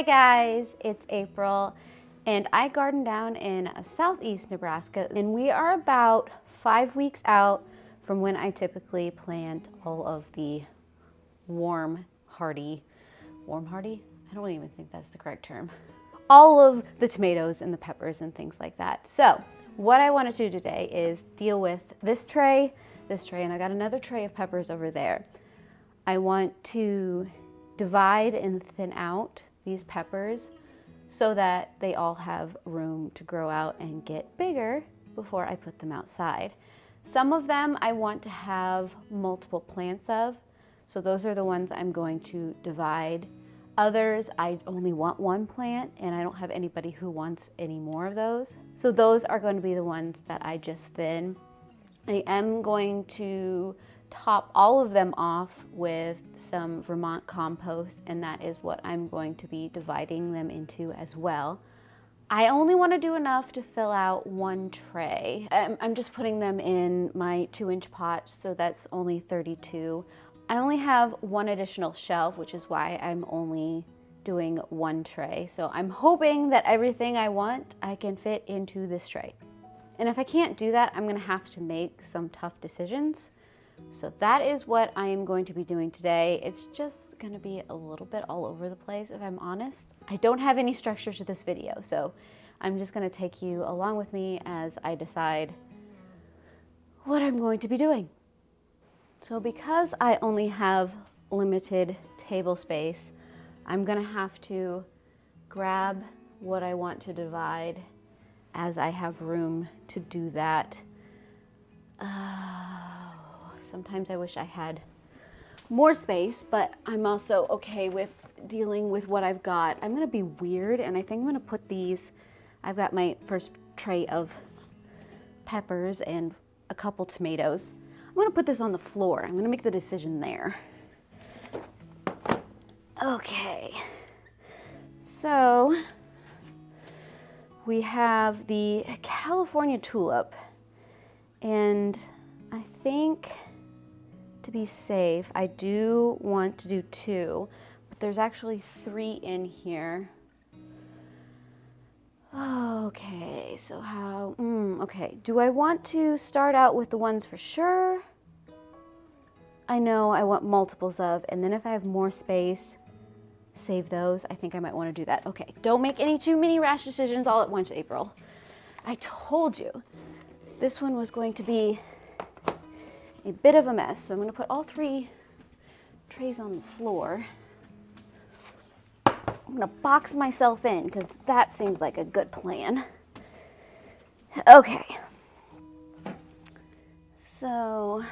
guys, it's April and I garden down in southeast Nebraska, and we are about 5 weeks out from when I typically plant all of the warm hardy? I don't even think that's the correct term. All of the tomatoes and the peppers and things like that. So what I want to do today is deal with this tray, and I got another tray of peppers over there. I want to divide and thin out these peppers so that they all have room to grow out and get bigger before I put them outside. Some of them I want to have multiple plants of, so those are the ones I'm going to divide. Others, I only want one plant and I don't have anybody who wants any more of those. So those are going to be the ones that I just thin. I am going to top all of them off with some Vermont compost, and that is what I'm going to be dividing them into as well. I only want to do enough to fill out one tray. I'm just putting them in my 2-inch pot, so that's only 32. I only have one additional shelf, which is why I'm only doing one tray. So I'm hoping that everything I want I can fit into this tray. And if I can't do that, I'm gonna have to make some tough decisions. So that is what I am going to be doing today. It's just gonna be a little bit all over the place, if I'm honest. I don't have any structure to this video, so I'm just gonna take you along with me as I decide what I'm going to be doing. So because I only have limited table space, I'm gonna have to grab what I want to divide as I have room to do that. Sometimes I wish I had more space, but I'm also okay with dealing with what I've got. I'm gonna be weird, and I think I'm gonna put these, I've got my first tray of peppers and a couple tomatoes. I'm gonna put this on the floor. I'm gonna make the decision there. Okay, so we have the California tulip, and I think to be safe, I do want to do 2, but there's actually 3 in here. Okay, so how, okay, do I want to start out with the ones for sure? I know I want multiples of, and then if I have more space, save those. I think I might want to do that. Okay, don't make too many rash decisions all at once, April. I told you this one was going to be a bit of a mess, so I'm going to put all 3 trays on the floor. I'm going to box myself in because that seems like a good plan. Okay, so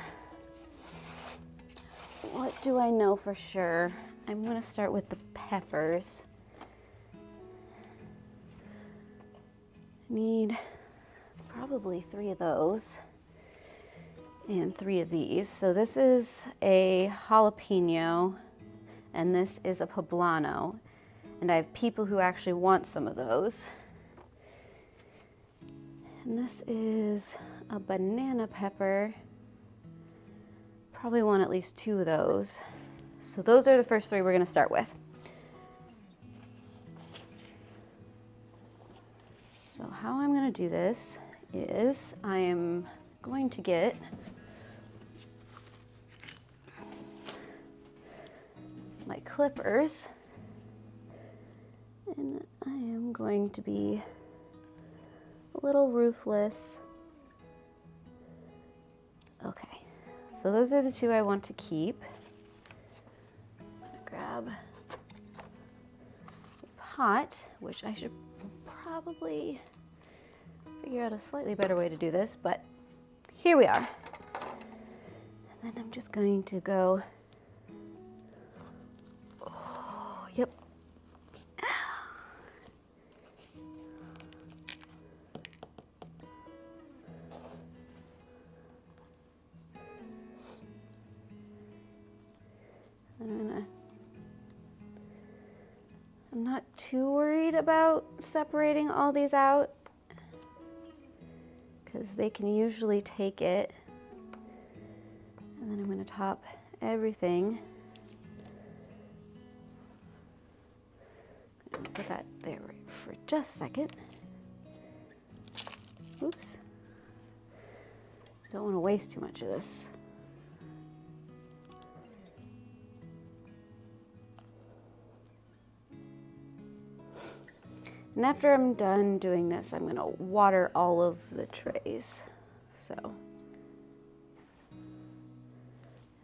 what do I know for sure? I'm going to start with the peppers. Need probably 3 of those and 3 of these. So this is a jalapeno and this is a poblano, and I have people who actually want some of those. And this is a banana pepper. Probably want at least 2 of those. So those are the first 3 we're going to start with. So how I'm going to do this is I am going to get my clippers, and I am going to be a little ruthless. Okay, so those are the 2 I want to keep. I'm gonna grab a pot, which I should probably figure out a slightly better way to do this, but here we are. And then I'm just going to go, oh, yep. I'm not too worried about separating all these out because they can usually take it. And then I'm going to top everything put that there for just a second. Oops. Don't want to waste too much of this. And after I'm done doing this, I'm going to water all of the trays. So,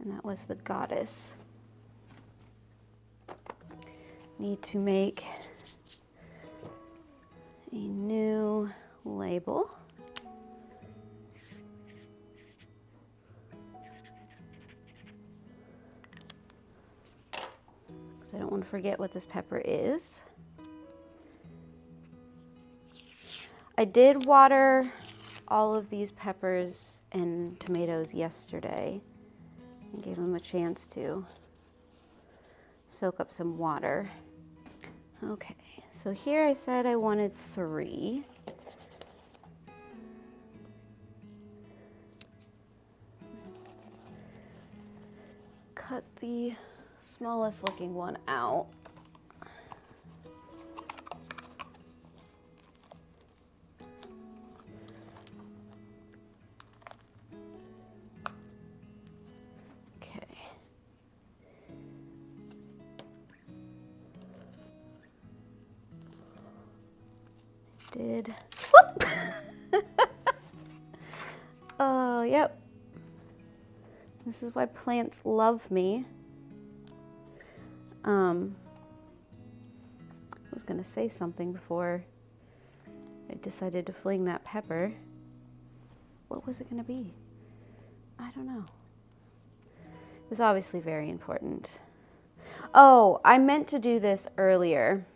and that was the goddess. Need to make a new label. Because I don't want to forget what this pepper is. I did water all of these peppers and tomatoes yesterday and gave them a chance to soak up some water. Okay, so here I said I wanted 3. Cut the smallest looking one out. Did. Whoop! Oh, yep. This is why plants love me. I was gonna say something before I decided to fling that pepper. What was it gonna be? I don't know. It was obviously very important. Oh, I meant to do this earlier,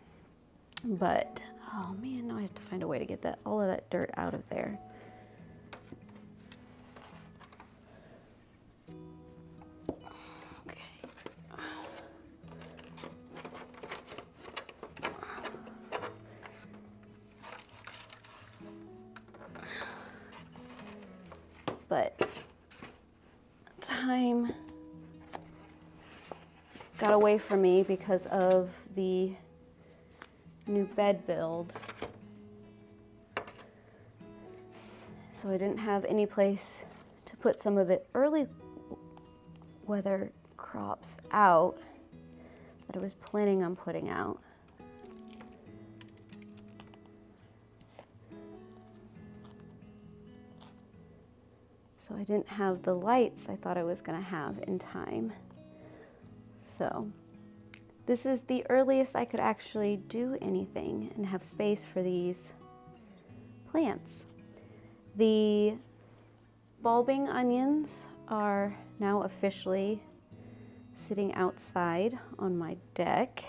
but oh man, now I have to find a way to get that all of that dirt out of there. Okay. But time got away from me because of the new bed build. So I didn't have any place to put some of the early weather crops out that I was planning on putting out. So I didn't have the lights I thought I was going to have in time. So this is the earliest I could actually do anything and have space for these plants. The bulbing onions are now officially sitting outside on my deck.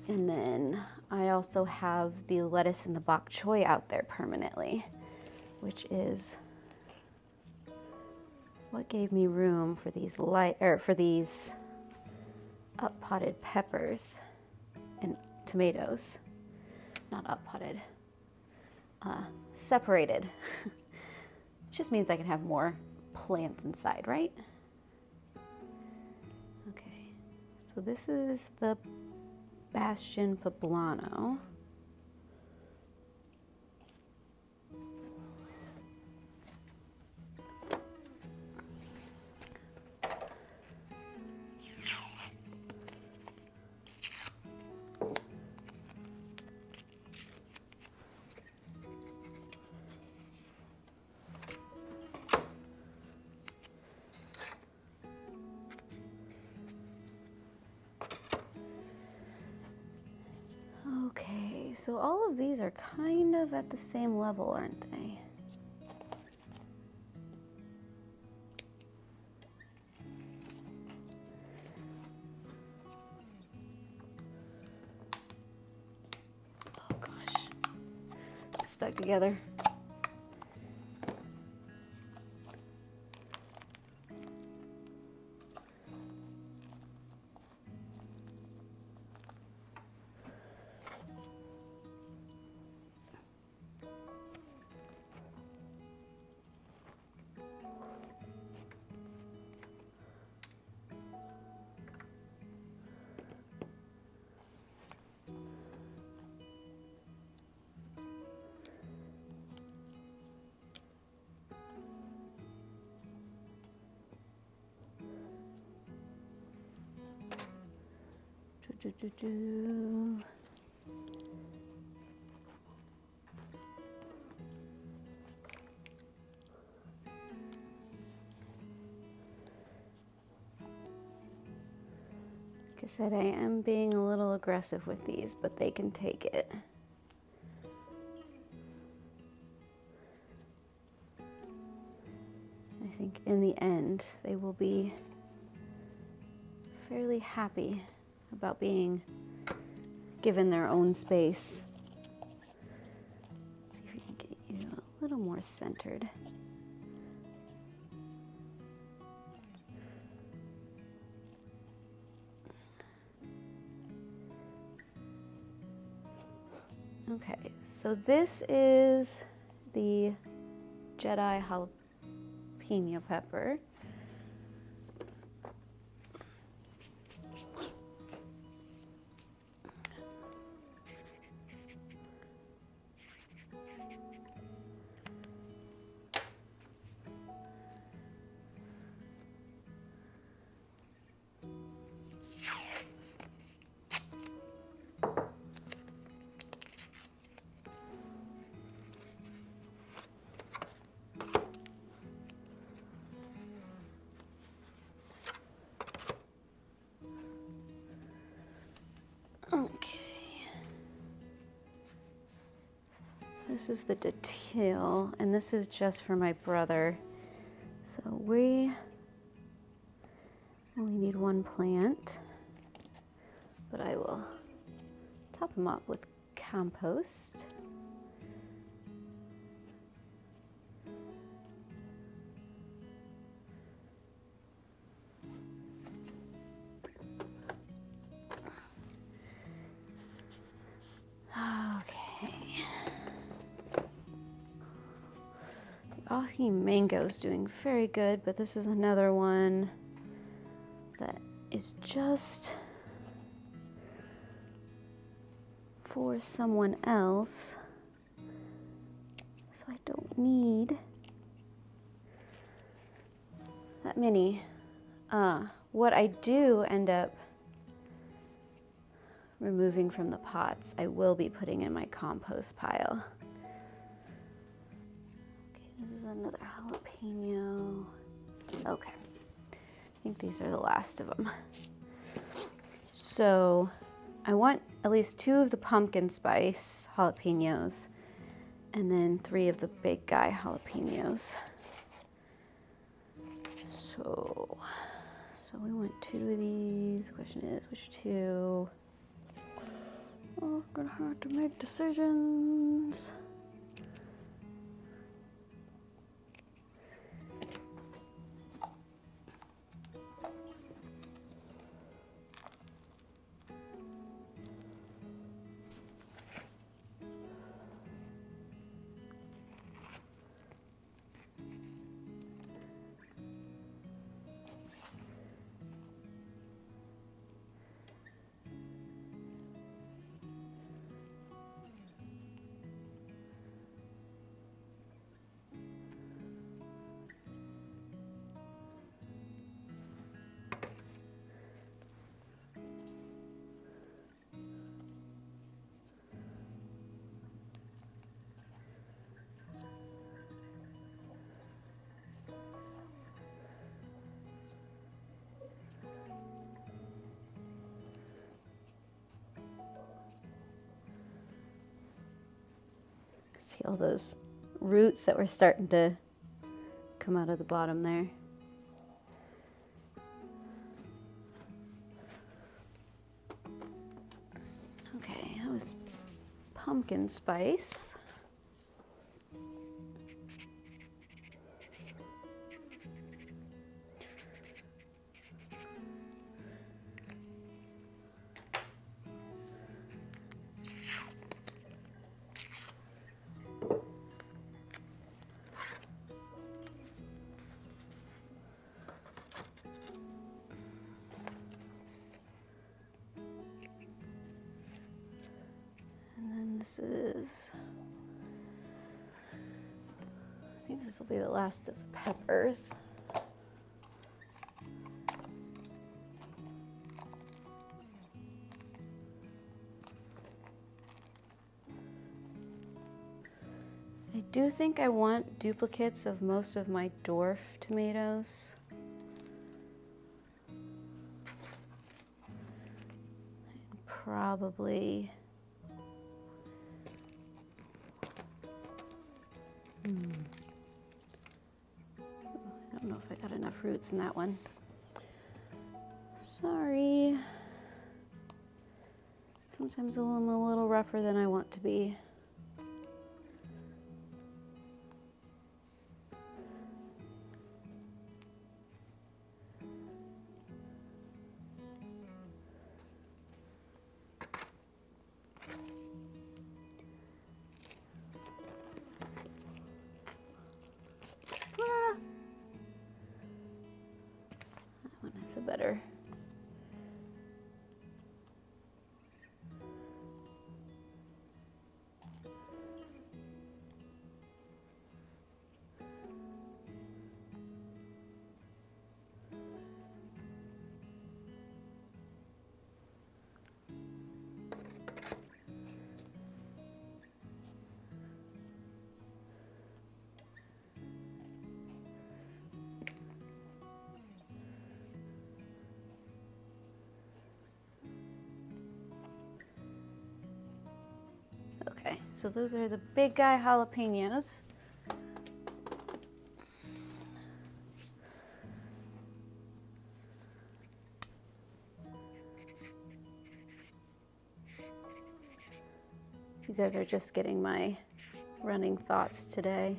And then I also have the lettuce and the bok choy out there permanently, which is what gave me room for these up potted peppers and tomatoes. Not up potted, separated. It just means I can have more plants inside, right? Okay, so this is the Bastion Poblano. Okay, so all of these are kind of at the same level, aren't they? Oh gosh, stuck together. Like I said, I am being a little aggressive with these, but they can take it. I think in the end, they will be fairly happy about being given their own space. Let's see if we can get you a little more centered. Okay, so this is the Jedi jalapeno pepper. Okay. This is the detail, and this is just for my brother. So we only need one plant, but I will top him up with compost. Ahi mango's doing very good, but this is another one that is just for someone else, so I don't need that many. What I do end up removing from the pots, I will be putting in my compost pile. This is another jalapeno. Okay, I think these are the last of them. So I want at least 2 of the pumpkin spice jalapenos and then 3 of the big guy jalapenos. So we want 2 of these. The question is, which 2? Oh, gonna have to make decisions. See all those roots that were starting to come out of the bottom there. Okay, that was pumpkin spice. This is, I think this will be the last of the peppers. I do think I want duplicates of most of my dwarf tomatoes. And probably I don't know if I got enough roots in that one. Sorry. Sometimes I'm a little rougher than I want to be. That one has a better. Okay, so those are the big guy jalapenos. You guys are just getting my running thoughts today.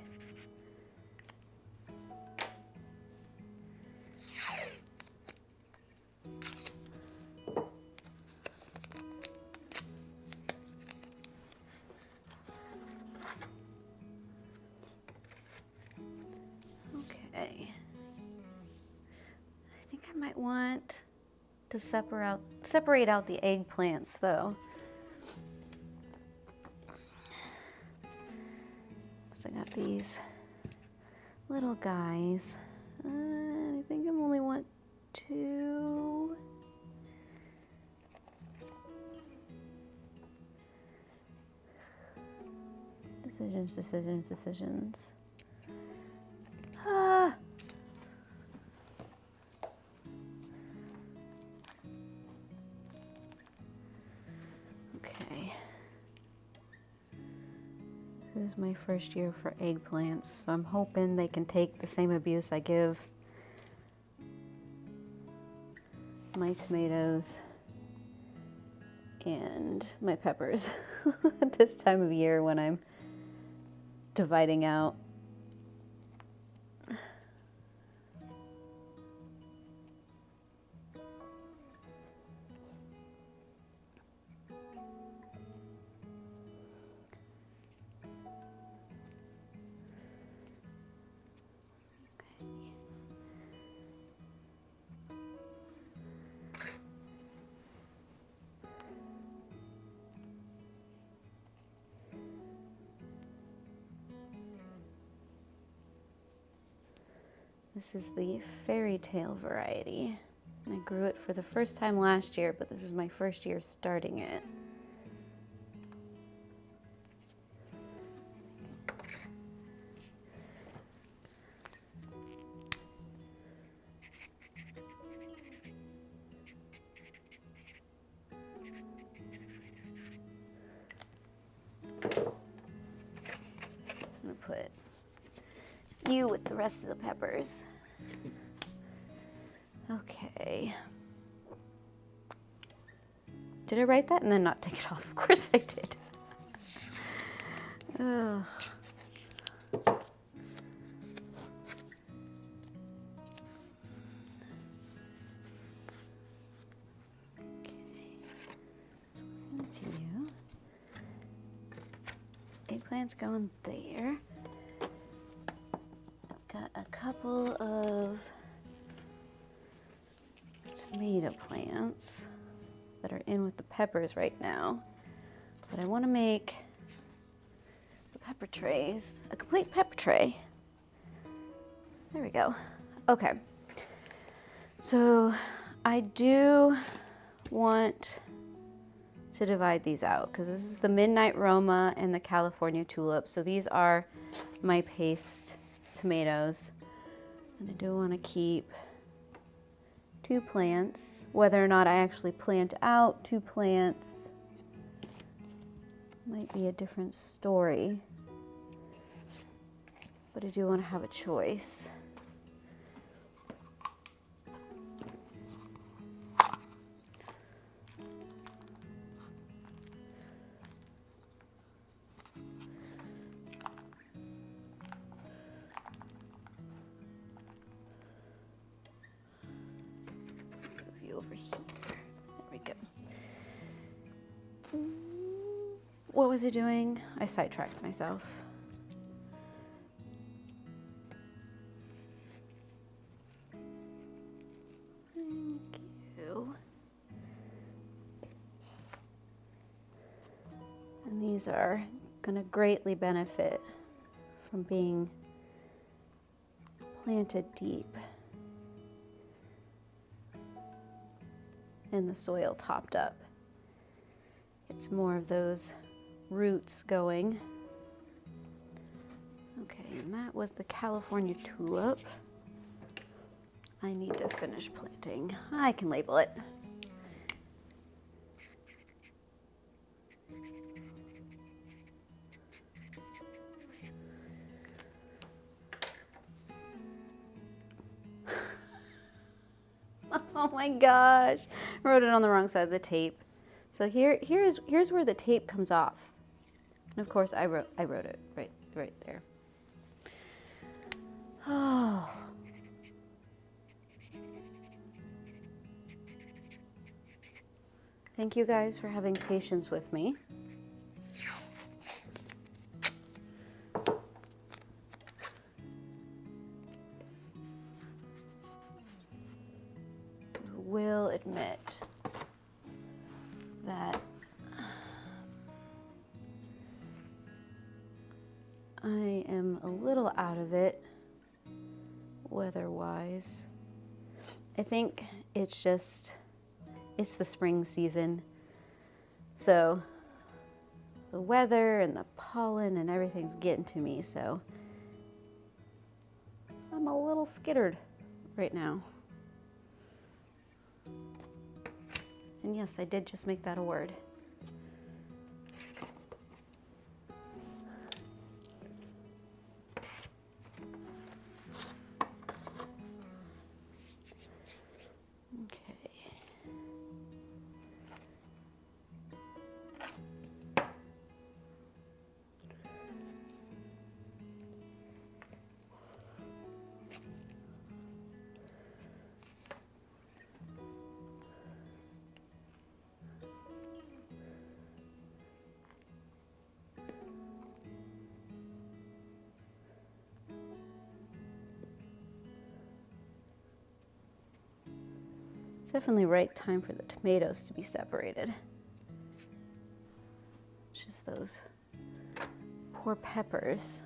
Okay. I think I might want to separate out the eggplants though. So I got these little guys. I think I only want 2. Decisions, decisions, decisions. Ah. Okay. This is my first year for eggplants, so I'm hoping they can take the same abuse I give my tomatoes and my peppers at this time of year when I'm dividing out. This is the fairy tale variety. I grew it for the first time last year, but this is my first year starting it. I'm gonna put you with the rest of the peppers. Okay. Did I write that and then not take it off? Of course I did. Ugh. Okay. Eggplant's going there. Got a couple of tomato plants that are in with the peppers right now, but I want to make the pepper trays a complete pepper tray. There we go. Okay, so I do want to divide these out because this is the Midnight Roma and the California Tulip. So these are my paste tomatoes. And I do want to keep 2 plants. Whether or not I actually plant out 2 plants might be a different story. But I do want to have a choice. Over here. There we go. What was I doing? I sidetracked myself. Thank you. And these are going to greatly benefit from being planted deep and the soil topped up. It's more of those roots going. Okay, and that was the California Tulip. I need to finish planting. I can label it. Oh my gosh, I wrote it on the wrong side of the tape. So here's where the tape comes off. And of course I wrote it right there. Oh. Thank you guys for having patience with me. Will admit that I am a little out of it weather-wise. I think it's the spring season. So the weather and the pollen and everything's getting to me, so I'm a little skittered right now. And yes, I did just make that a word. Okay. It's definitely right time for the tomatoes to be separated. Just those poor peppers.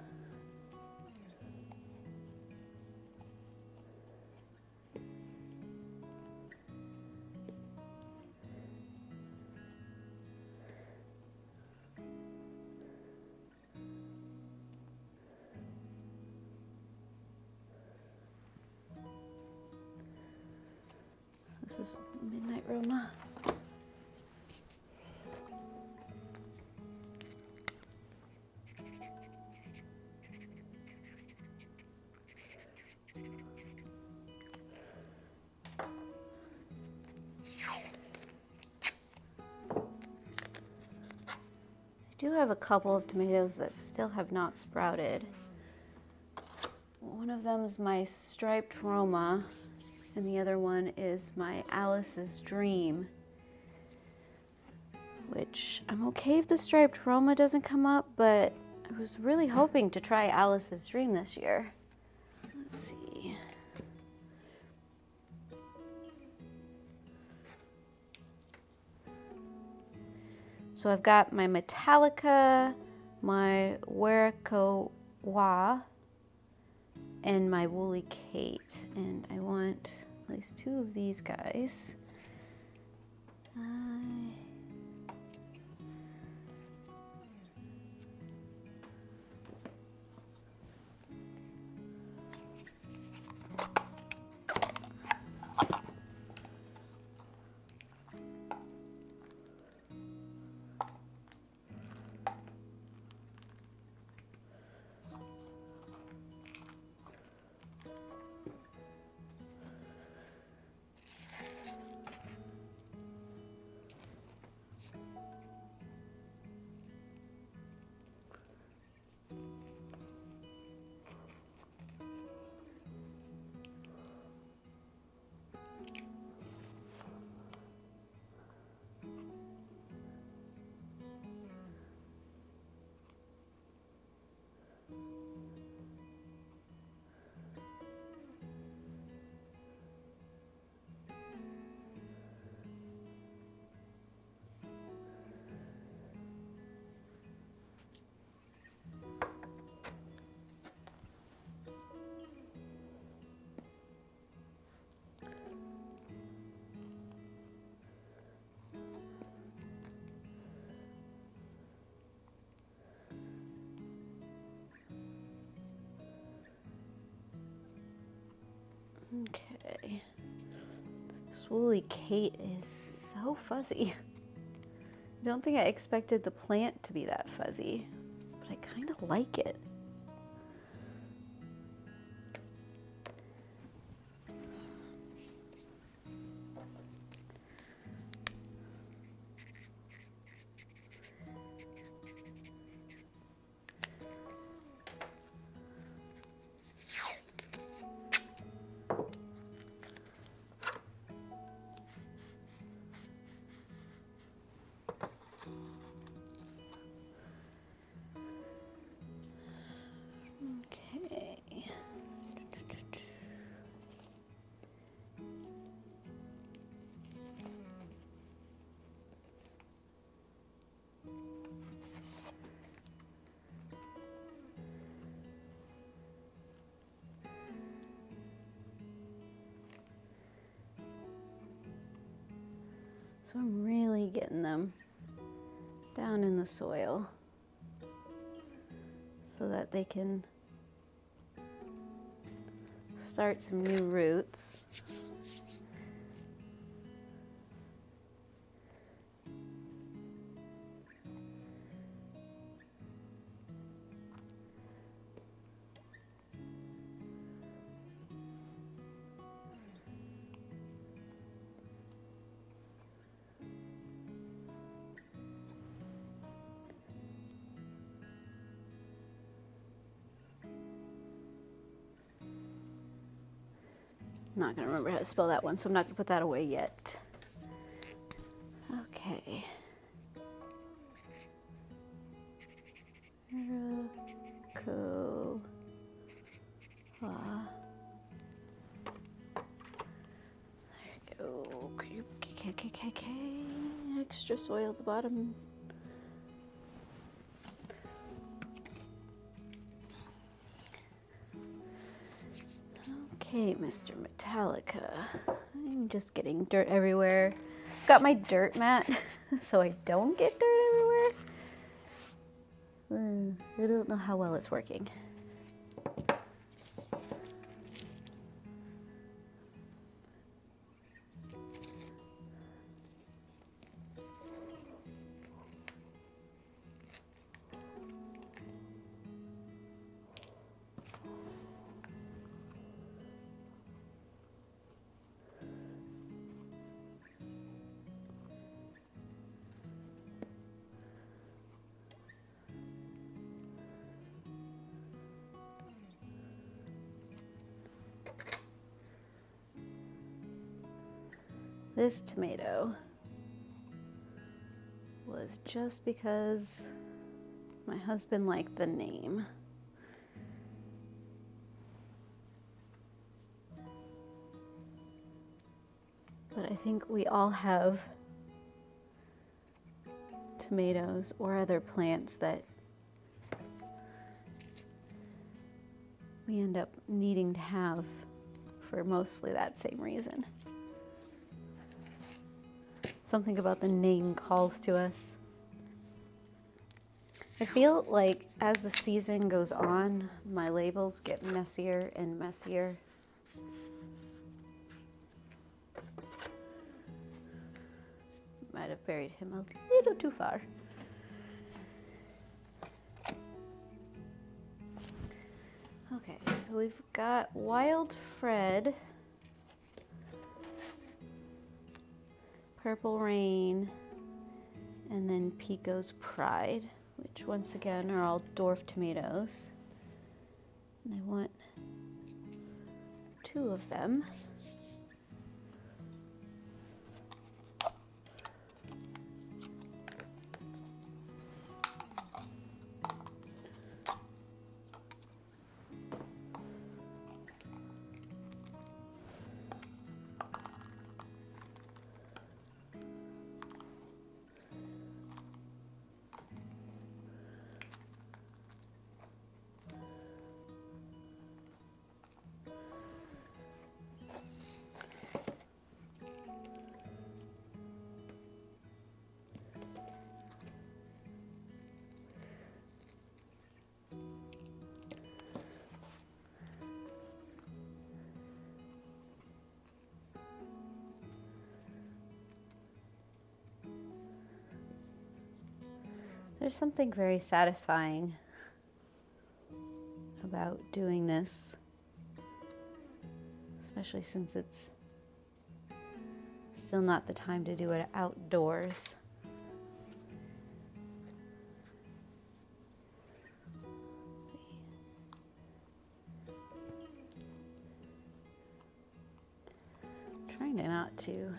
This is Midnight Roma. I do have a couple of tomatoes that still have not sprouted. One of them is my striped Roma, and the other one is my Alice's Dream, which I'm okay if the striped Roma doesn't come up, but I was really hoping to try Alice's Dream this year. Let's see. So I've got my Metallica, my Warakawa, and my Woolly Kate, and I want at least 2 of these guys. Okay. This woolly Kate is so fuzzy. I don't think I expected the plant to be that fuzzy, but I kind of like it. Okay. So I'm really getting them down in the soil so that they can start some new roots. I'm not going to remember how to spell that one, so I'm not going to put that away yet. Okay. There you go. Extra soil at the bottom. Okay, Mr. Metallica. I'm just getting dirt everywhere. Got my dirt mat so I don't get dirt everywhere. I don't know how well it's working. This tomato was just because my husband liked the name. But I think we all have tomatoes or other plants that we end up needing to have for mostly that same reason. Something about the name calls to us. I feel like as the season goes on, my labels get messier and messier. Might have buried him a little too far. Okay, so we've got Wild Fred, Purple Rain, and then Pico's Pride, which once again are all dwarf tomatoes. And I want 2 of them. There's something very satisfying about doing this, especially since it's still not the time to do it outdoors. Trying to not to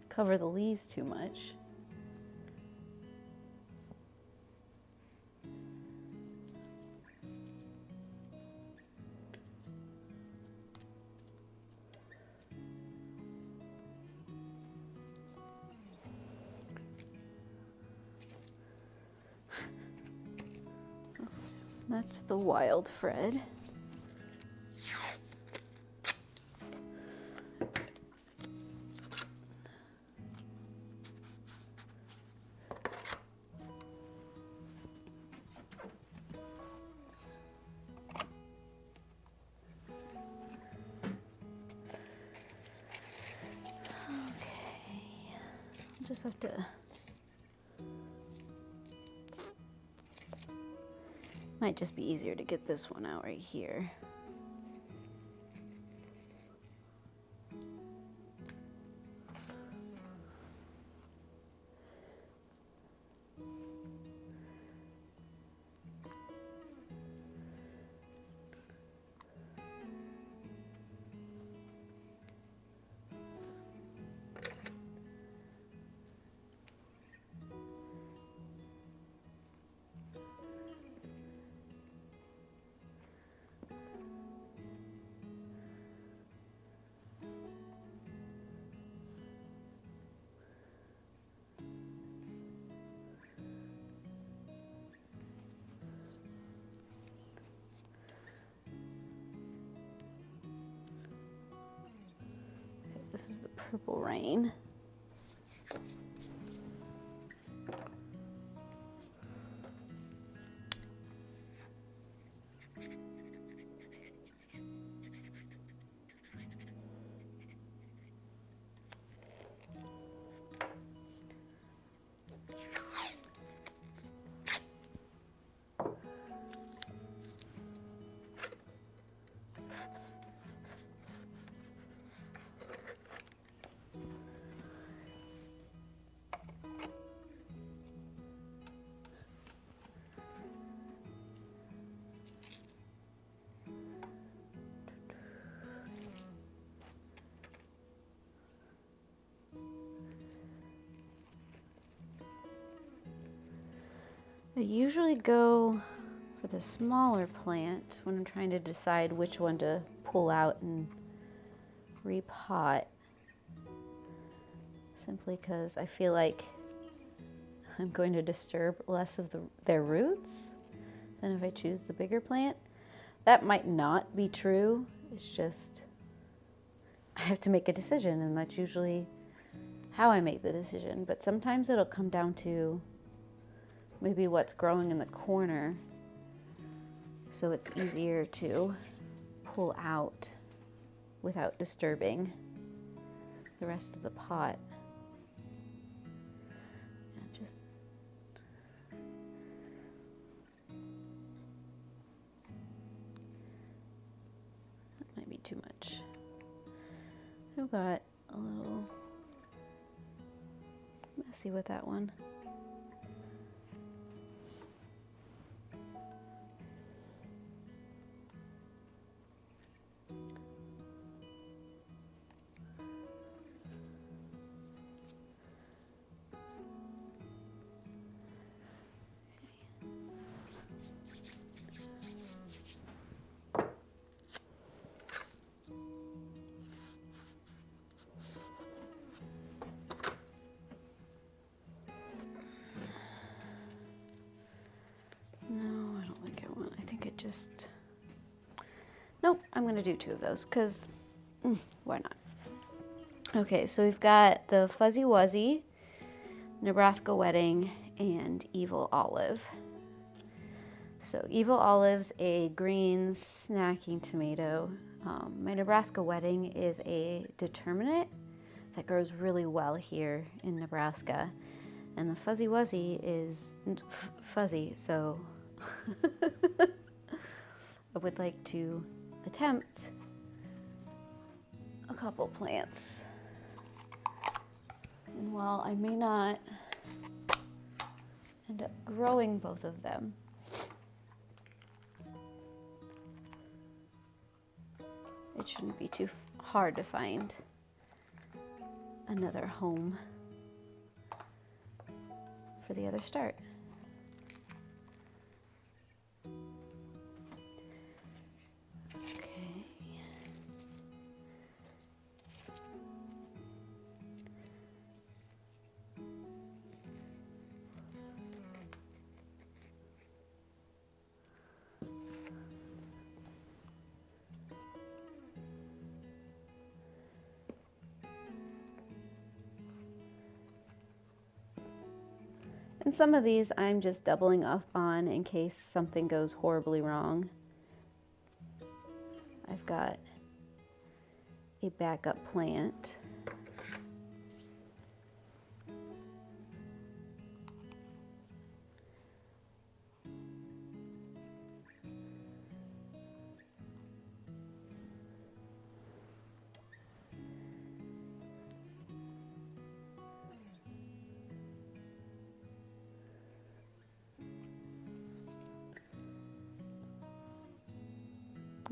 cover the leaves too much. That's the wild Fred. Just have to, might just be easier to get this one out right here. This is the purple rain. I usually go for the smaller plant when I'm trying to decide which one to pull out and repot, simply because I feel like I'm going to disturb less of their roots than if I choose the bigger plant. That might not be true, it's just I have to make a decision, and that's usually how I make the decision. But sometimes it'll come down to maybe what's growing in the corner, so it's easier to pull out without disturbing the rest of the pot. Just that might be too much. I've got a little messy with that one. Nope, I'm going to do two of those because why not? Okay, so we've got the Fuzzy Wuzzy, Nebraska Wedding, and Evil Olive. So Evil Olive's a green snacking tomato. My Nebraska Wedding is a determinate that grows really well here in Nebraska. And the fuzzy wuzzy is fuzzy, so I would like to attempt a couple plants. And while I may not end up growing both of them, it shouldn't be too hard to find another home for the other start. Okay. And some of these I'm just doubling up on in case something goes horribly wrong. I've got a backup plant.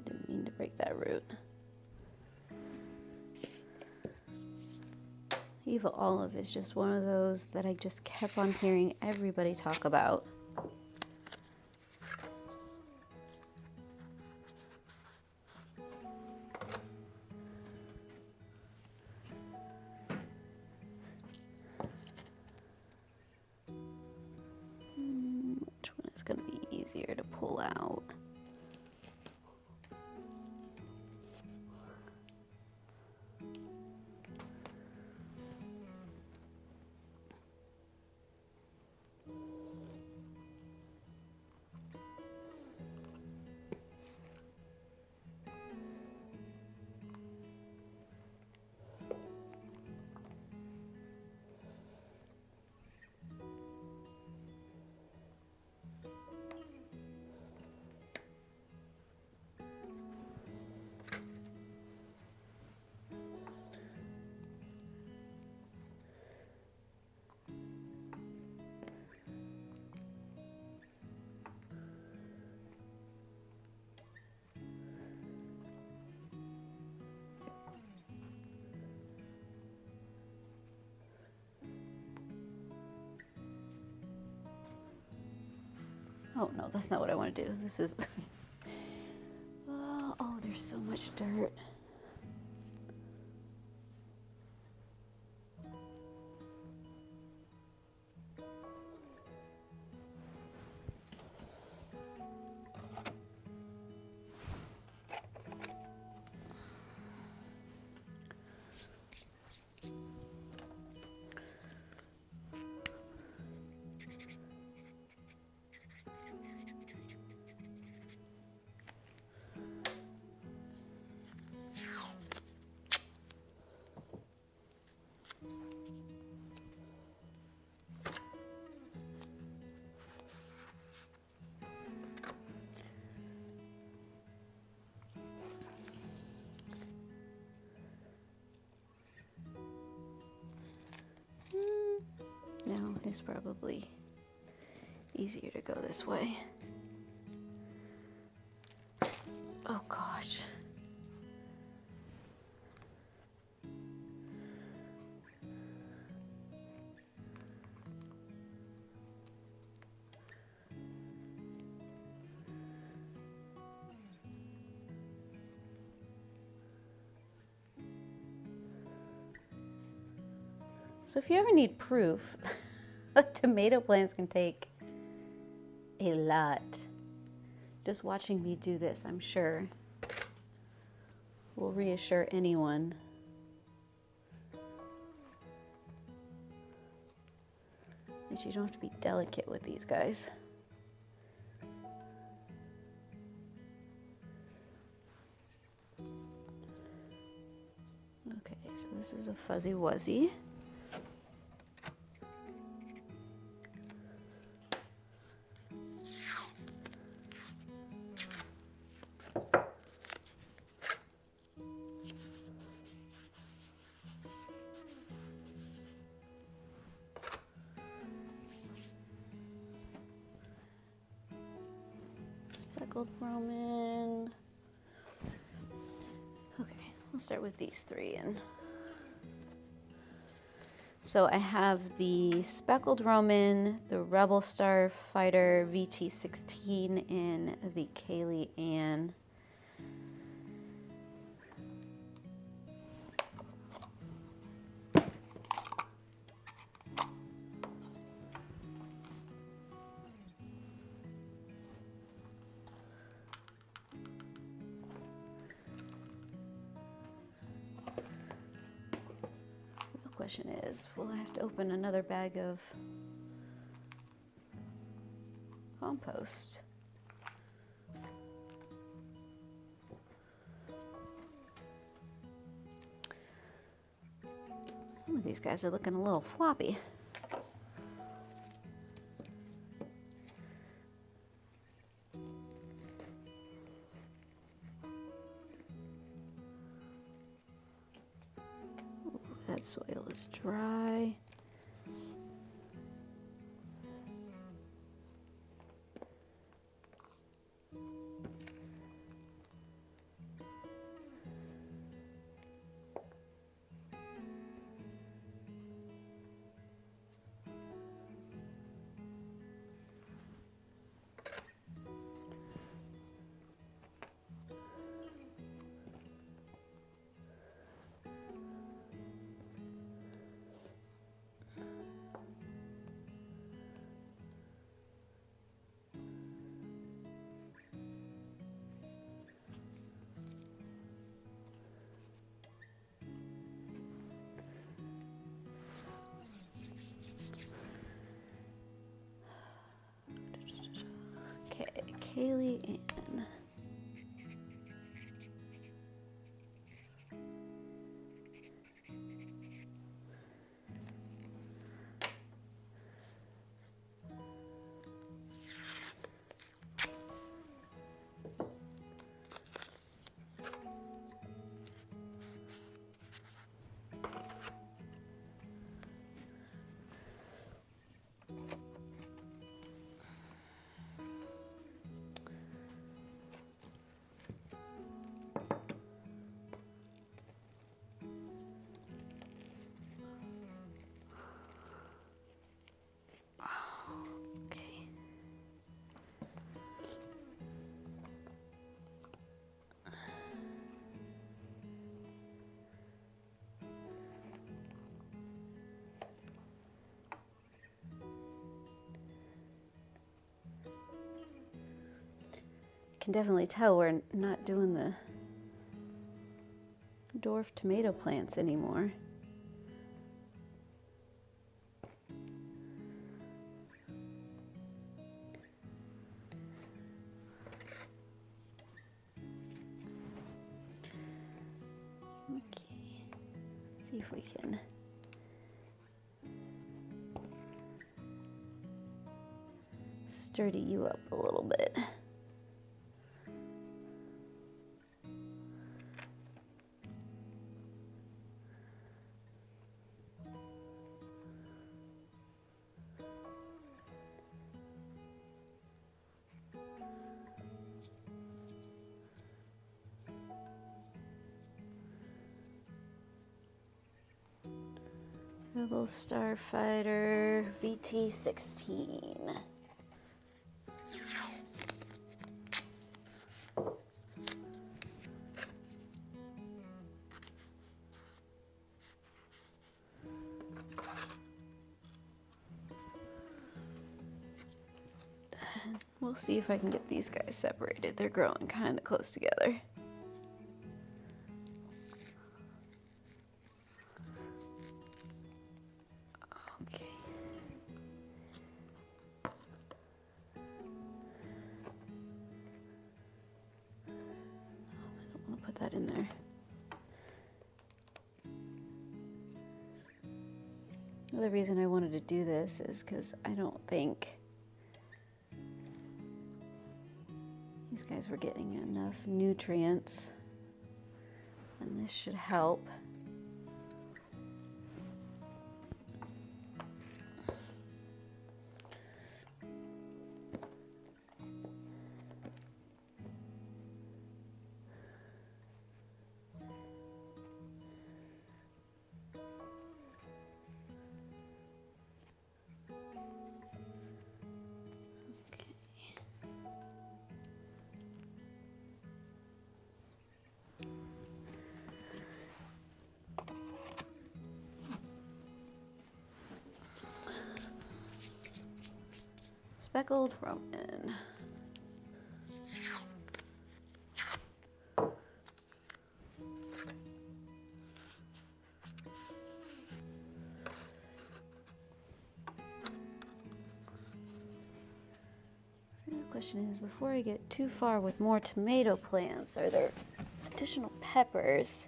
Didn't mean to break that root. Evil olive is just one of those that I just kept on hearing everybody talk about. Which one is going to be easier to pull out? Oh no, that's not what I want to do. This is, oh, there's so much dirt. No, it's probably easier to go this way. Oh gosh. So if you ever need proof, tomato plants can take a lot. Just watching me do this, I'm sure, will reassure anyone that you don't have to be delicate with these guys. Okay, so this is a fuzzy wuzzy. speckled roman. Okay, we'll start with these three. And so I have the speckled roman, the rebel starfighter VT16, and the Kaylee Ann. Question is, will I have to open another bag of compost? Some of these guys are looking a little floppy. Ooh, that soil is dry. Okay, Kaylee Ann. Can definitely tell we're not doing the dwarf tomato plants anymore. Okay, see if we can sturdy you up a little bit. Rebel Starfighter VT16. We'll see if I can get these guys separated. They're growing kind of close together. Okay. I don't want to put that in there. The reason I wanted to do this is because I don't think these guys were getting enough nutrients, and this should help. speckled Roman. The question is, before I get too far with more tomato plants, are there additional peppers?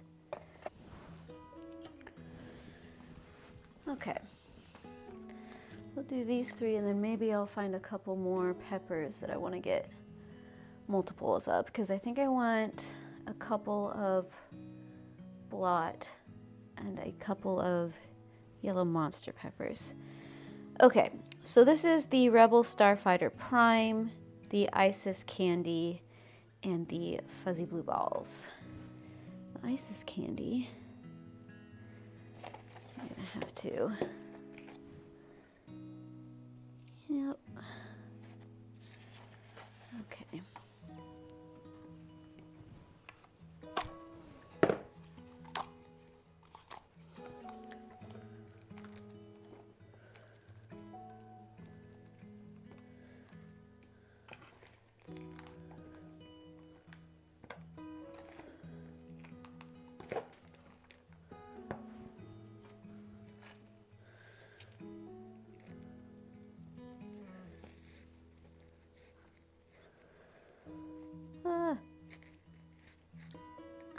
Okay. We'll do these 3 and then maybe I'll find a couple more peppers that I want to get multiples of, because I think I want a couple of blot and a couple of yellow monster peppers. Okay, so this is the Rebel Starfighter Prime, the Isis Candy, and the Fuzzy Blue Balls. The Isis Candy, I'm gonna have to, yep, okay.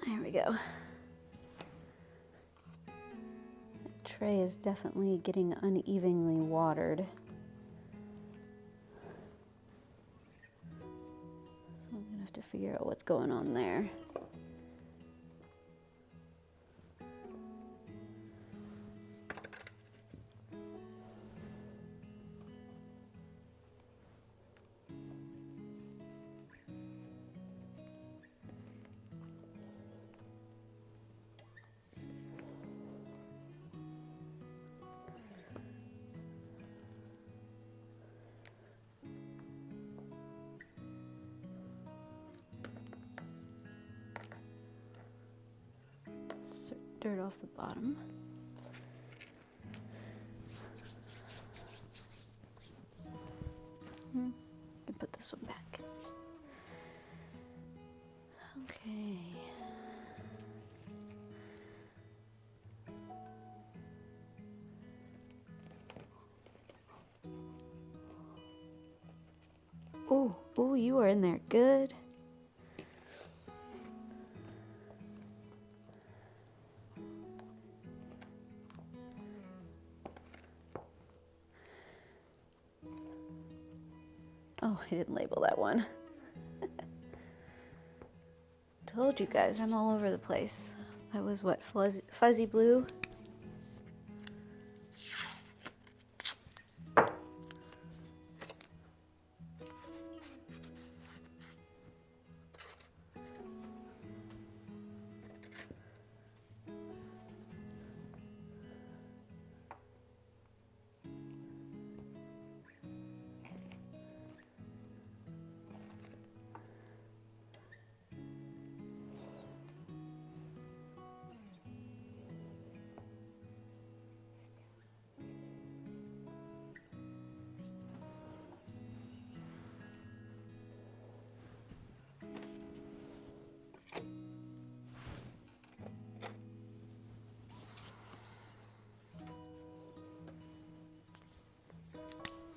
There we go. The tray is definitely getting unevenly watered. So I'm gonna have to figure out what's going on there. Dirt off the bottom. I put this one back. Okay. Ooh, you are in there good. Oh, I didn't label that one. Told you guys, I'm all over the place. That was what, fuzzy blue?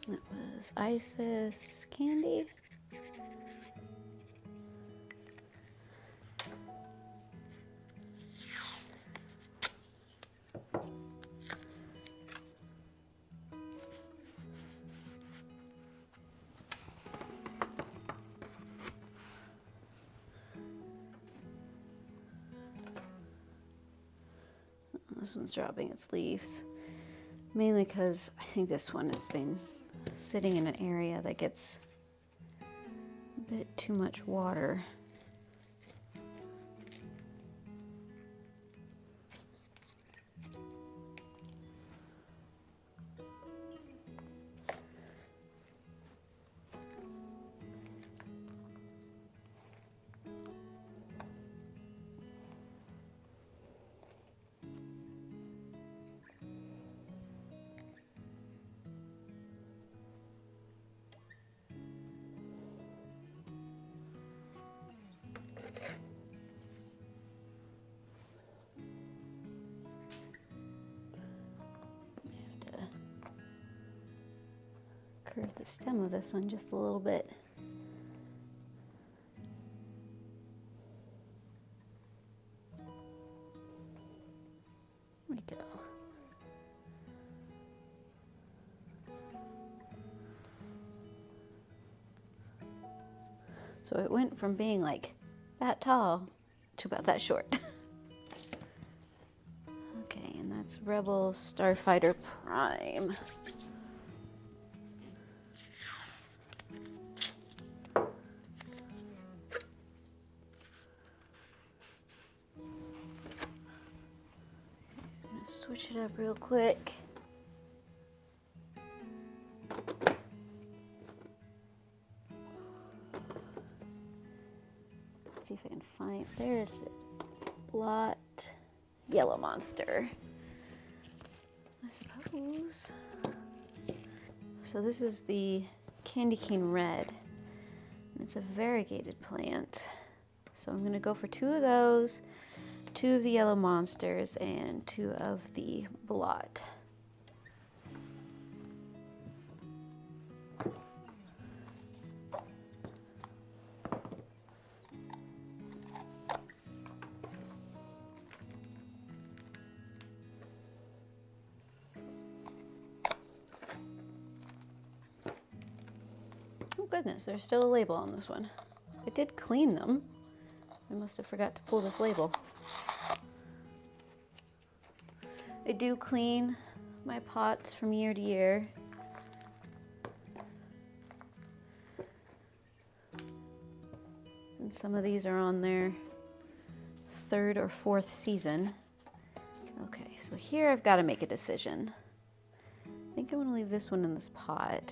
That was Isis Candy. This one's dropping its leaves, mainly because I think this one has been sitting in an area that gets a bit too much water. curve the stem of this one just a little bit. There we go. So it went from being like that tall to about that short. Okay, and that's Rebel Starfighter Prime. Switch it up real quick. Let's see if I can find, there's the blot yellow monster, I suppose. So this is the candy cane red. It's a variegated plant. So I'm gonna go for 2 of those, 2 of the yellow monsters, and 2 of the blot. Oh goodness, there's still a label on this one. I did clean them. I must have forgot to pull this label. I do clean my pots from year to year. And some of these are on their 3rd or 4th season. Okay, so here I've got to make a decision. I think I want to leave this one in this pot.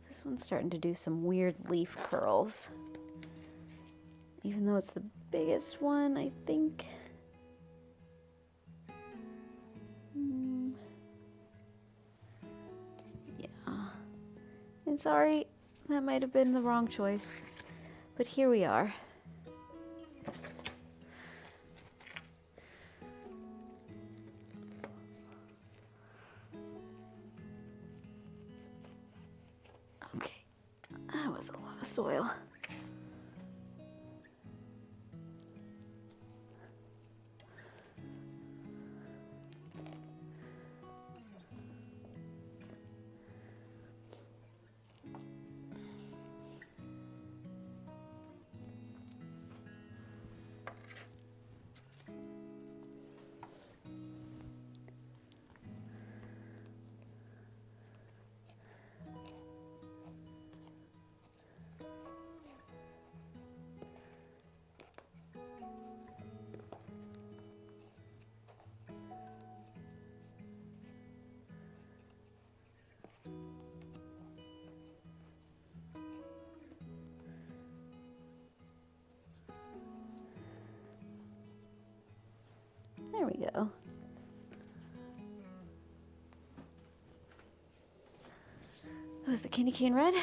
This one's starting to do some weird leaf curls. Even though it's the biggest one, I think. Yeah. And sorry, that might have been the wrong choice. But here we are. Okay, that was a lot of soil. There we go. That was the candy cane red.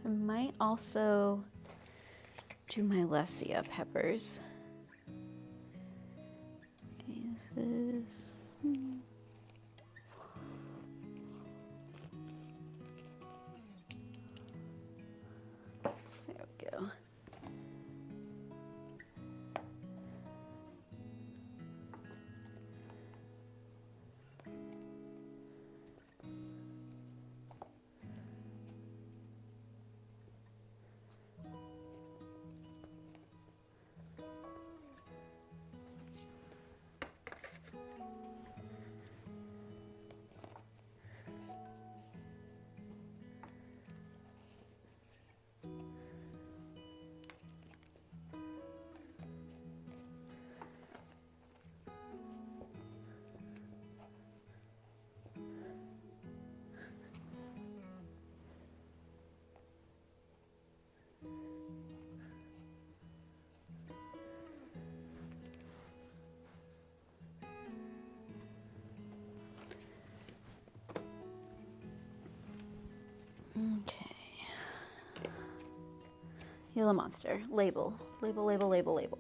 I might also do my Lessia peppers. Okay, this is... There we go. Okay. Gila Monster. Label. Label, label, label, label.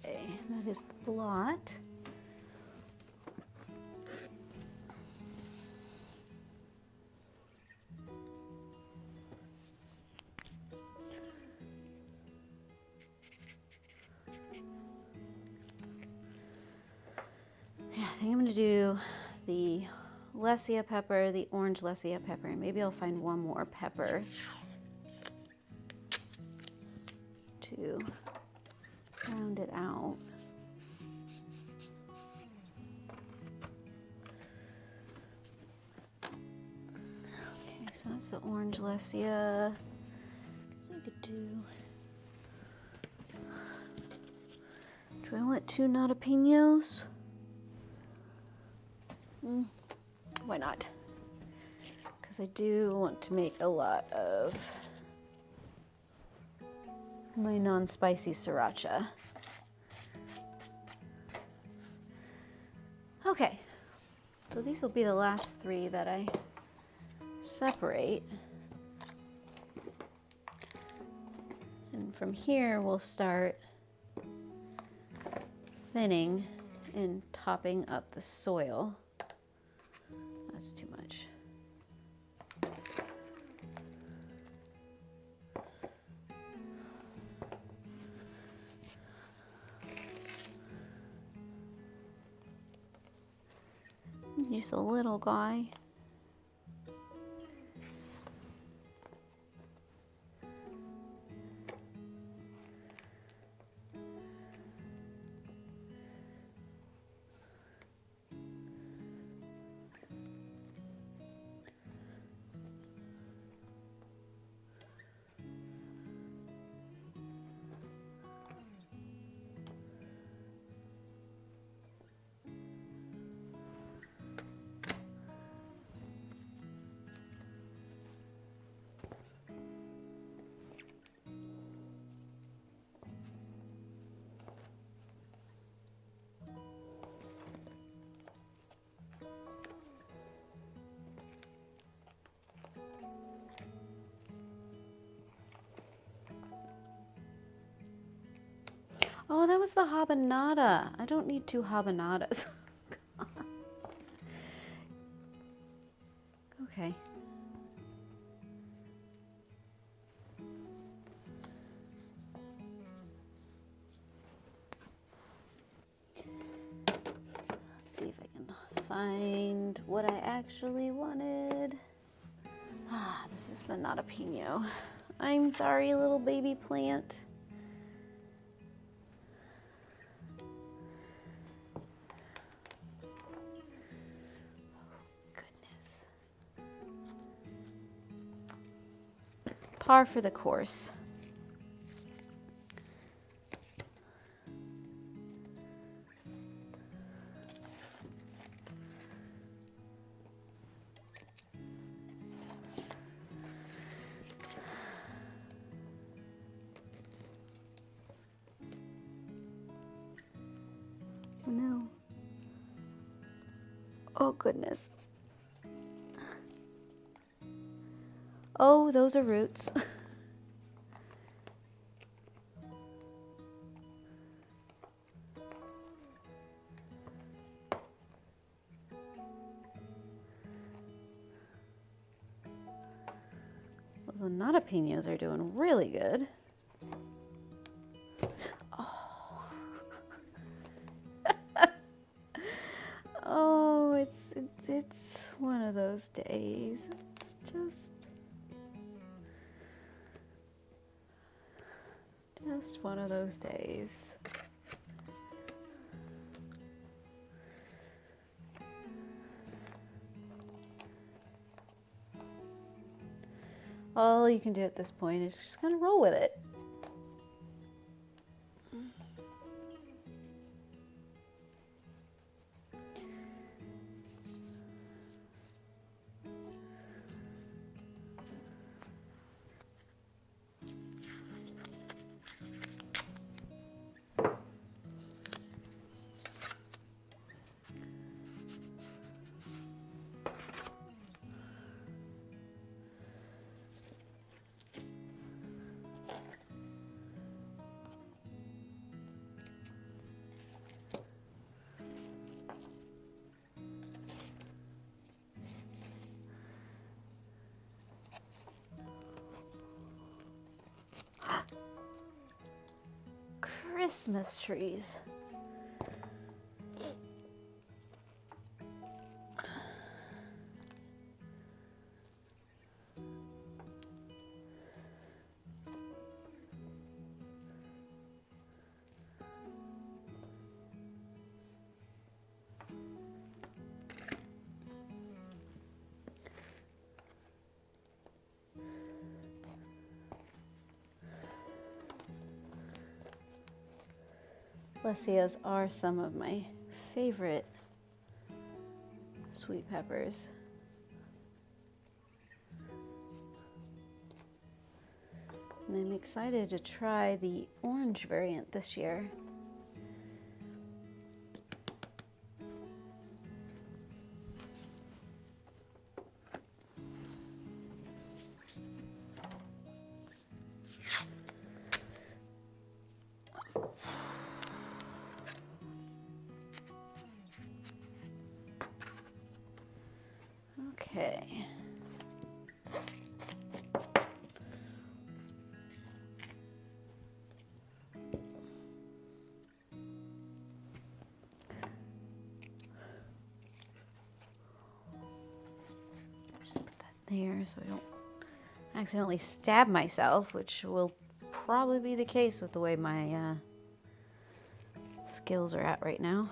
Okay, that is the blot. Yeah, I think I'm gonna do the Lessia pepper, the orange Lessia pepper, and maybe I'll find one more pepper to round it out. Okay, so that's the orange Lessia. I could do. Do I want 2 jalapenos? Why not? Because I do want to make a lot of my non-spicy sriracha. Okay, so these will be the last 3 that I separate. And from here we'll start thinning and topping up the soil. That's too much. Just a little guy. Oh, that was the habanada. I don't need 2 habanadas. Okay. Let's see if I can find what I actually wanted. Ah, this is the jalapeno. I'm sorry, little baby plant. Par for the course. Oh no. Oh goodness. Oh, those are roots. the jalapenos are doing really good. Oh, oh, it's one of those days. It's just one of those days. All you can do at this point is just kind of roll with it. Christmas trees. Leseas are some of my favorite sweet peppers. And I'm excited to try the orange variant this year. Okay. Just put that there so I don't accidentally stab myself, which will probably be the case with the way my skills are at right now.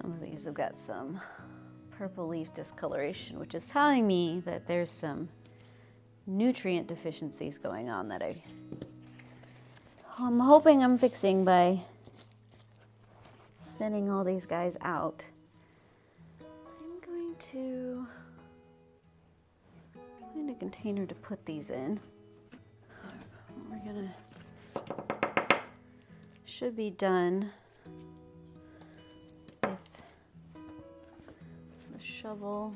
Some of these have got some purple leaf discoloration, which is telling me that there's some nutrient deficiencies going on that I'm hoping I'm fixing by thinning all these guys out. I'm going to find a container to put these in. Should be done with the shovel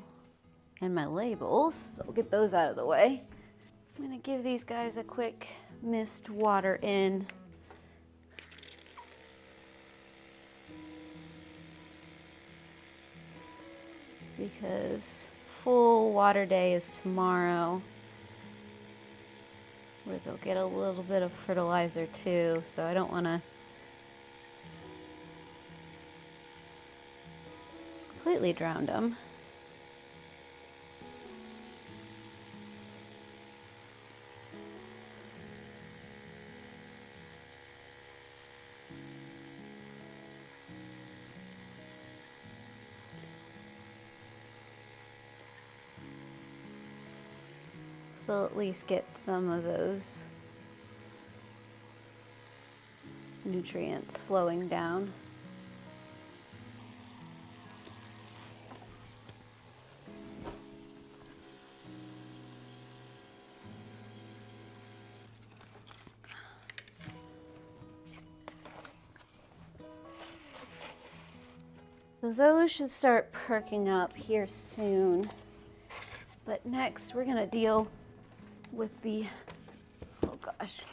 and my labels, so I'll get those out of the way. I'm gonna give these guys a quick mist water in. Because full water day is tomorrow, where they'll get a little bit of fertilizer too, so I don't want to completely drown them. will at least get some of those nutrients flowing down. So those should start perking up here soon. But next we're gonna deal with the, oh gosh,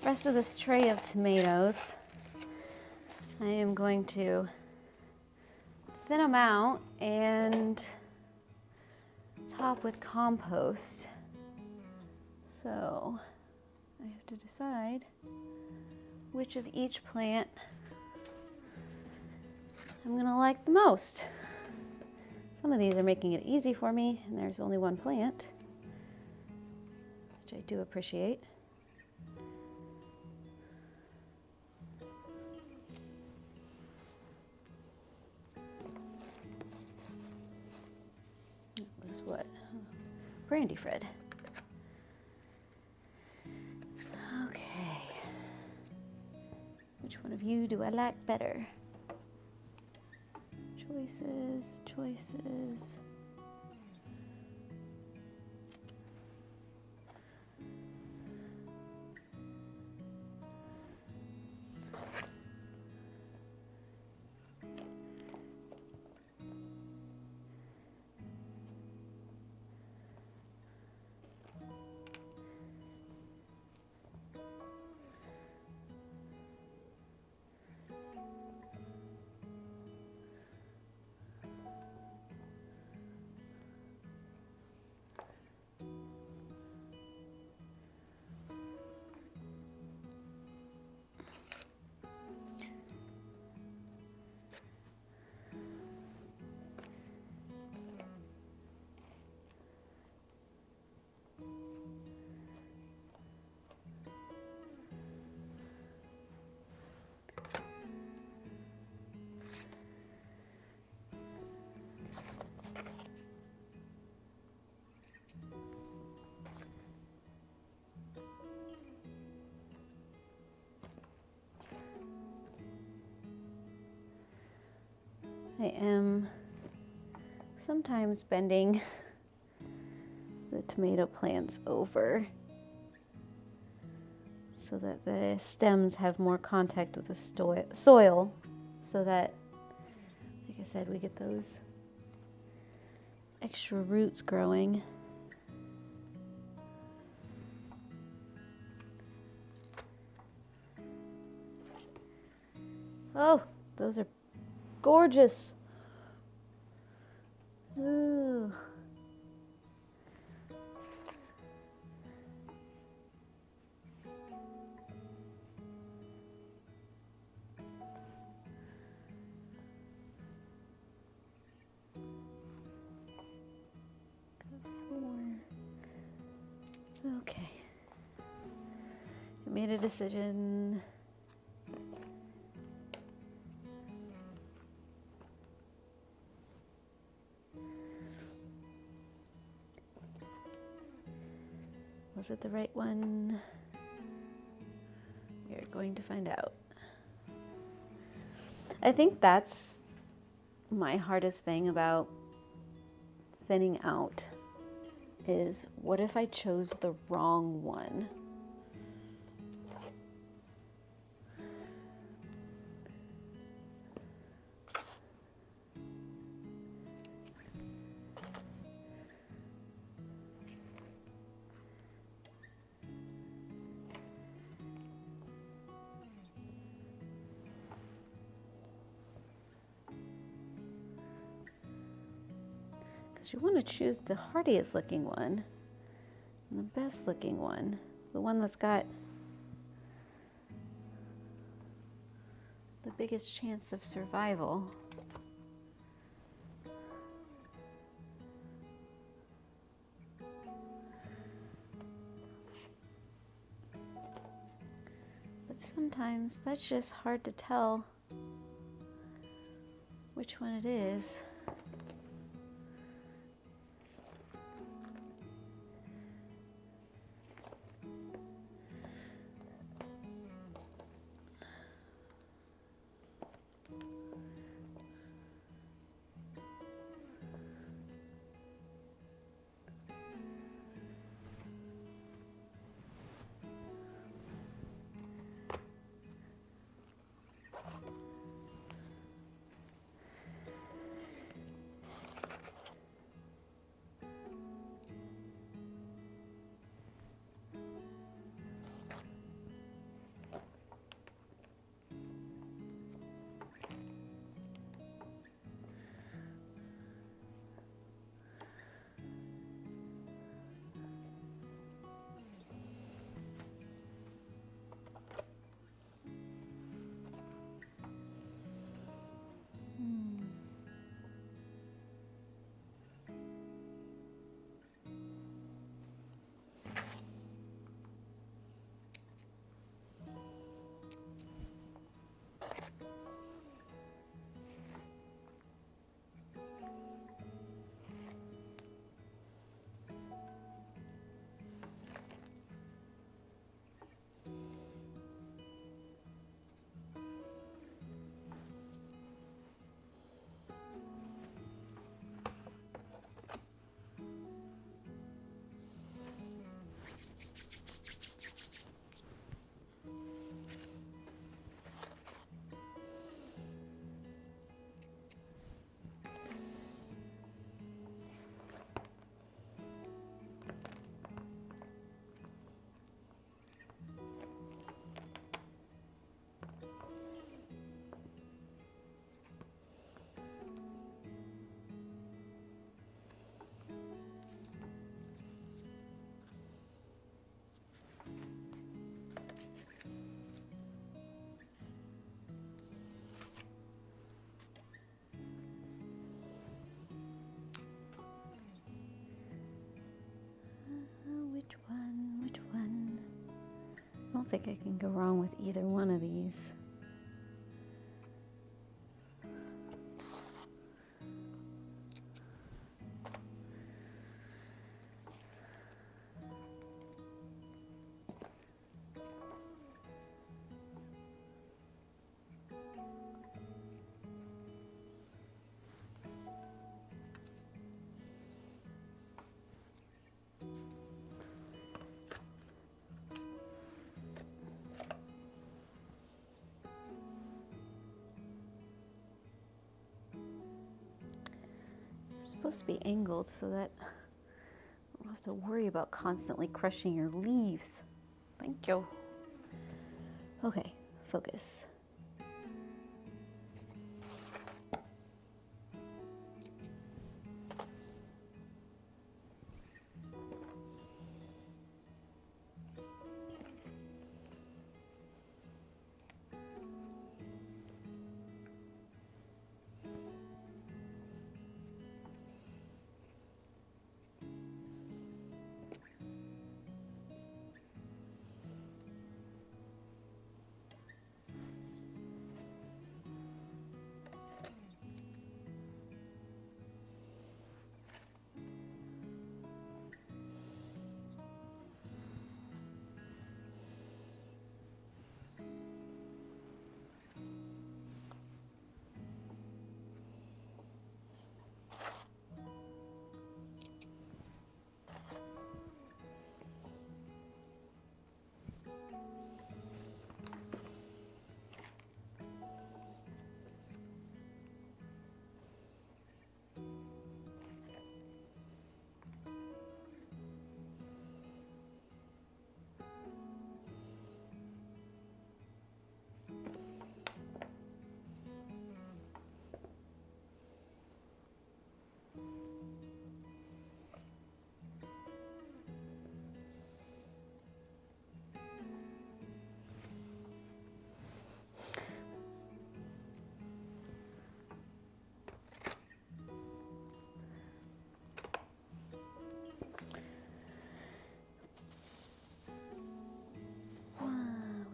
rest of this tray of tomatoes. I am going to thin them out and top with compost. So I have to decide which of each plant I'm gonna like the most. Some of these are making it easy for me, and there's only one plant, which I do appreciate. That was what? Brandy Fred. Okay. Which one of you do I like better? Choices, choices. I am sometimes bending the tomato plants over so that the stems have more contact with the soil, so that, like I said, we get those extra roots growing. Oh, those are gorgeous. Ooh. Okay. I made a decision. Was it the right one? We're going to find out. I think that's my hardest thing about thinning out, is what if I chose the wrong one? You want to choose the hardiest looking one, and the best looking one, the one that's got the biggest chance of survival. But sometimes that's just hard to tell which one it is. don't think I can go wrong with either one of these. Supposed to be angled so that I don't have to worry about constantly crushing your leaves. Thank you. Okay, focus.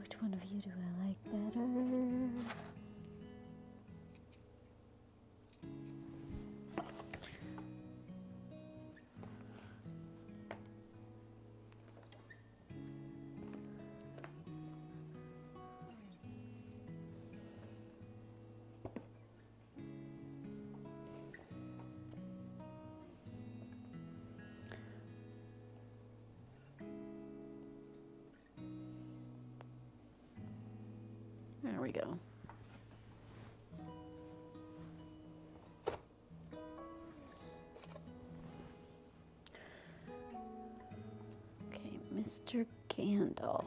Which one of you do I like better? There we go. Okay, Mr. Gandalf.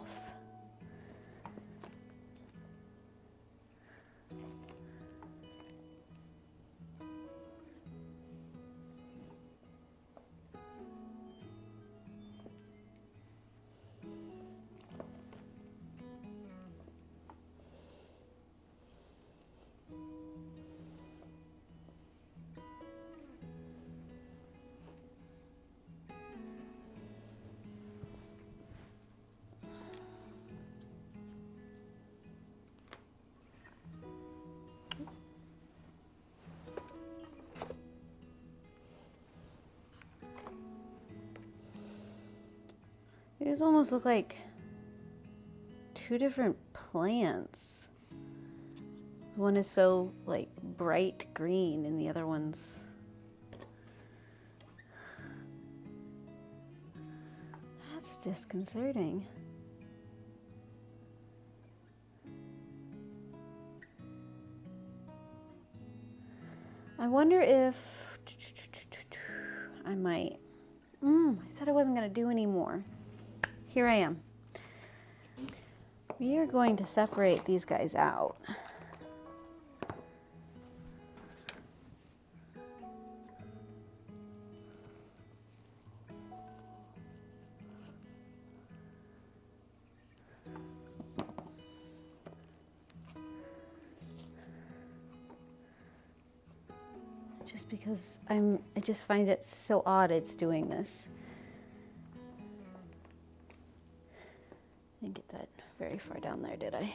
These almost look like two different plants. One is so like bright green and the other one's that's disconcerting. I wonder if I might. I said I wasn't going to do any more. Here I am. We are going to separate these guys out. Just because I just find it so odd it's doing this. And get that very far down there, did I?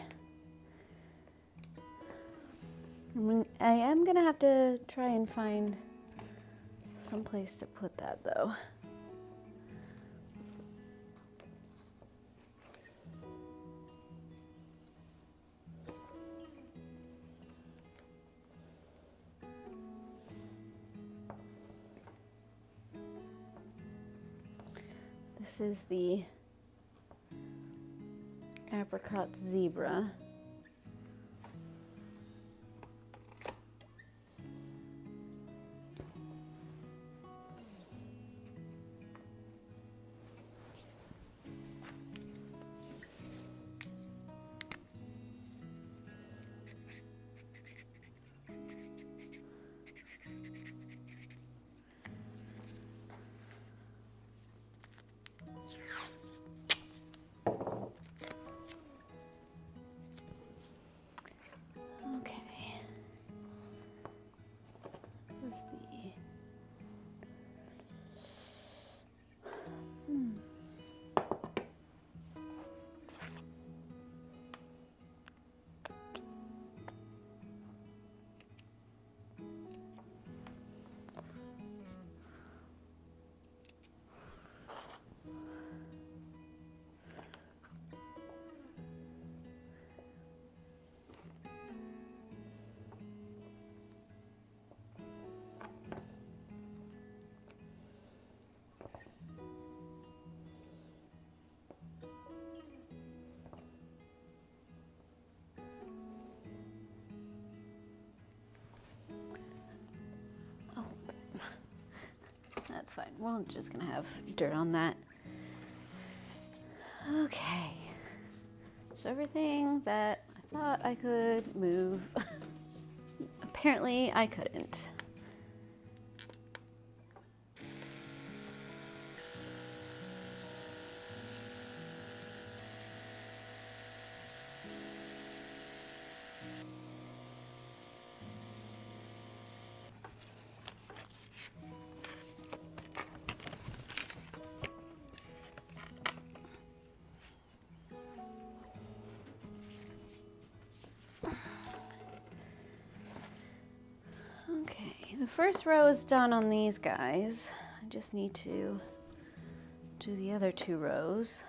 I am gonna have to try and find some place to put that though. This is the apricot zebra. That's fine. We're just gonna have dirt on that. Okay. So everything that I thought I could move, apparently I couldn't. Okay, the first row is done on these guys. I just need to do the other 2 rows.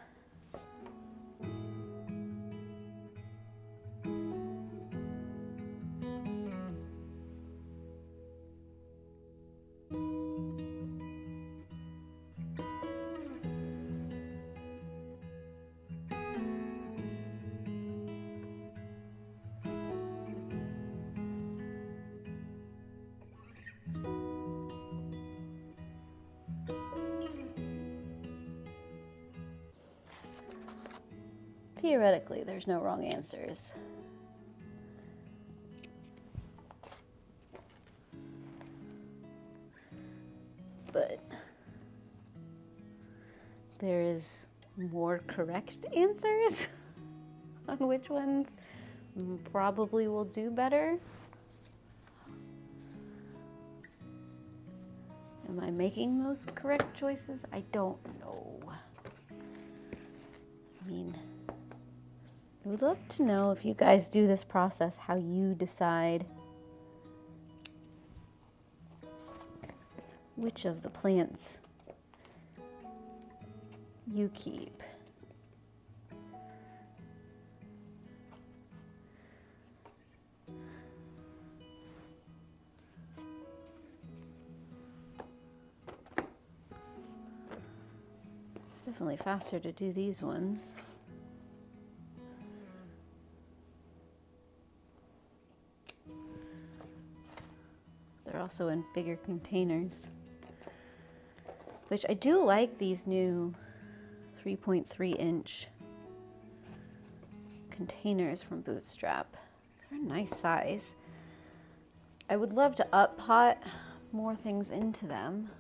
Theoretically, there's no wrong answers. But there is more correct answers on which ones probably will do better. Am I making those correct choices? I don't know. I mean, I would love to know if you guys do this process, how you decide which of the plants you keep. It's definitely faster to do these ones. They're also in bigger containers, which I do like these new 3.3 inch containers from Bootstrap. They're a nice size. I would love to up pot more things into them,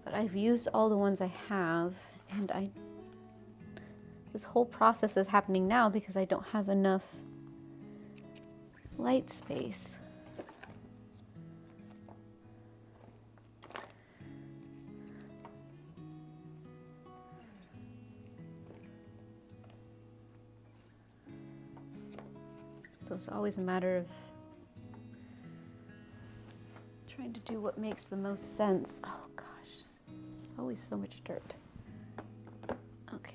but I've used all the ones I have, and this whole process is happening now because I don't have enough light space. So it's always a matter of trying to do what makes the most sense. Oh gosh, there's always so much dirt. Okay.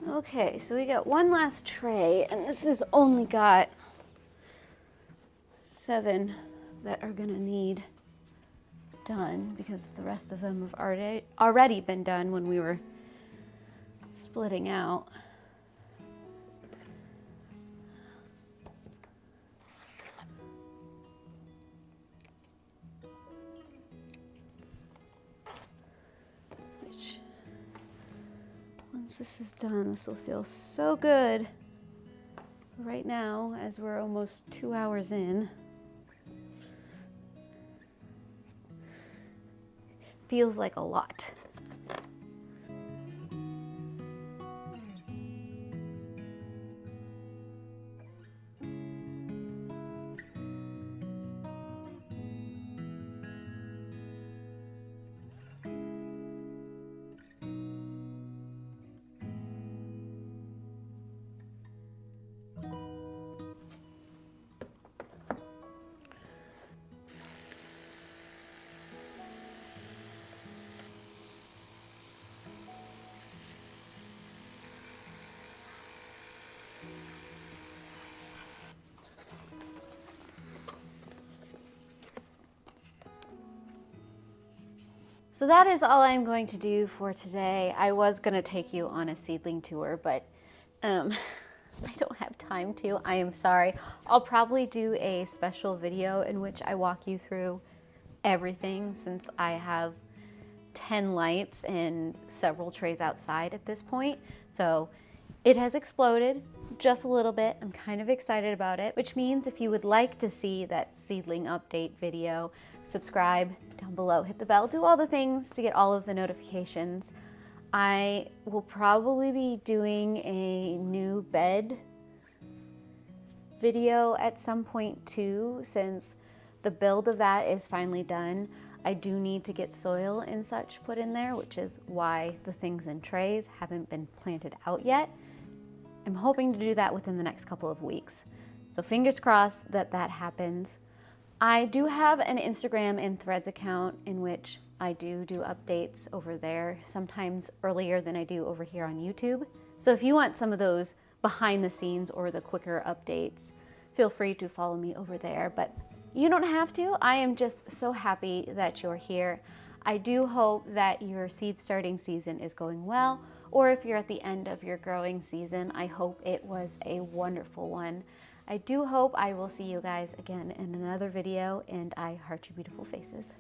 Okay, so we got one last tray, and this has only got 7 that are gonna need done because the rest of them have already been done when we were splitting out. Which, once this is done, this will feel so good. Right now, as we're almost 2 hours in, feels like a lot. So that is all I'm going to do for today. I was gonna take you on a seedling tour, but I don't have time to. I am sorry. I'll probably do a special video in which I walk you through everything, since I have 10 lights and several trays outside at this point. So it has exploded just a little bit. I'm kind of excited about it, which means if you would like to see that seedling update video, subscribe down below, hit the bell, do all the things to get all of the notifications. I will probably be doing a new bed video at some point too, since the build of that is finally done. I do need to get soil and such put in there, which is why the things in trays haven't been planted out yet. I'm hoping to do that within the next couple of weeks. So fingers crossed that that happens. I do have an Instagram and Threads account in which I do updates over there, sometimes earlier than I do over here on YouTube. So if you want some of those behind the scenes or the quicker updates, feel free to follow me over there, but you don't have to. I am just so happy that you're here. I do hope that your seed starting season is going well, or if you're at the end of your growing season, I hope it was a wonderful one. I do hope I will see you guys again in another video, and I heart your beautiful faces.